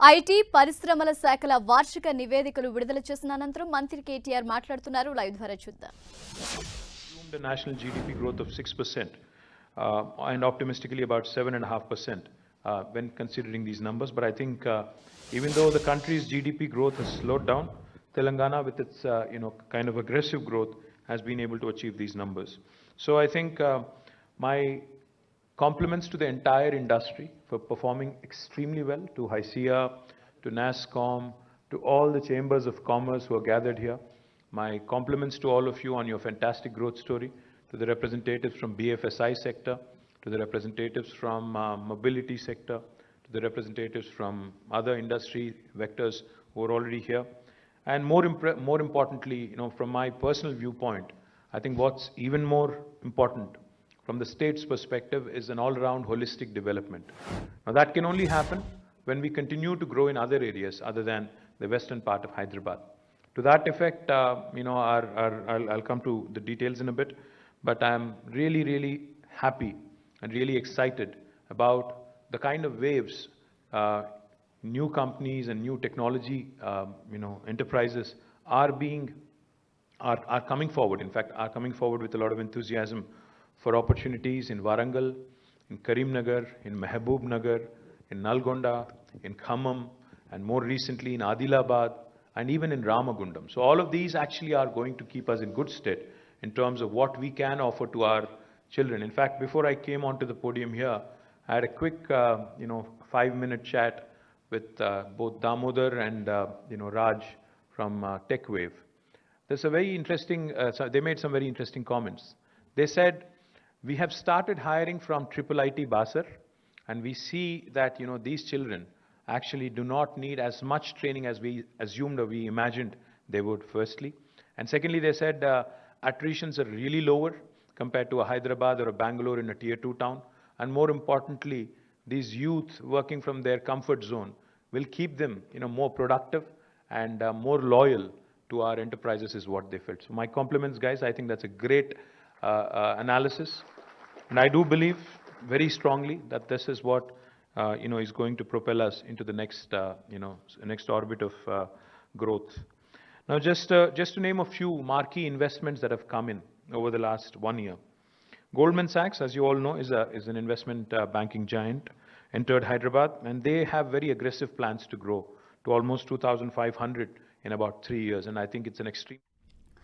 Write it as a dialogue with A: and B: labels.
A: IT పరిశ్రమల శాఖల వార్షిక నివేదికలు విడుదల చేసిన అనంతరం మంత్రి కేటీఆర్ మాట్లాడుతున్నారు. లైవ్ ద్వారా చూద్దాం.
B: The national GDP growth of 6% and optimistically about 7.5% when considering these numbers. But I think even though the country's GDP growth has slowed down, Telangana with its kind of aggressive growth has been able to achieve these numbers. So I think my compliments to the entire industry for performing extremely well, to HICIA, to NASSCOM, to all the chambers of commerce who are gathered here. My compliments to all of you on your fantastic growth story, to the representatives from BFSI sector, to the representatives from mobility sector, to the representatives from other industry vectors who are already here. And more importantly, from my personal viewpoint, I think what's even more important from the state's perspective is an all-round holistic development. Now that can only happen when we continue to grow in other areas other than the western part of Hyderabad. To that effect, I'll come to the details in a bit, but I'm really happy and really excited about the kind of waves new companies and new technology enterprises are coming forward. In fact, are coming forward with a lot of enthusiasm for opportunities in Warangal, in Karimnagar, in Mehboob Nagar, in Nalgonda, in Khammam, and more recently in Adilabad, and even in Ramagundam. So all of these actually are going to keep us in good stead in terms of what we can offer to our children. In fact, before I came onto the podium here, I had a quick 5-minute chat with both Damodar and Raj from TechWave. There's a very interesting, they made some very interesting comments. They said, we have started hiring from Triple IT Basar, and we see that these children actually do not need as much training as we assumed or we imagined they would, firstly. And secondly, they said attritions are really lower compared to a Hyderabad or a Bangalore in a tier 2 town. And more importantly, these youth working from their comfort zone will keep them more productive and more loyal to our enterprises is what they felt. So my compliments, guys. I think that's a great analysis. And I do believe very strongly that this is what is going to propel us into the next orbit of growth. Now, just to name a few marquee investments that have come in over the last 1 year. Goldman Sachs, as you all know, is an investment banking giant, entered Hyderabad, and they have very aggressive plans to grow to almost 2,500 in about 3 years. And I think it's an extreme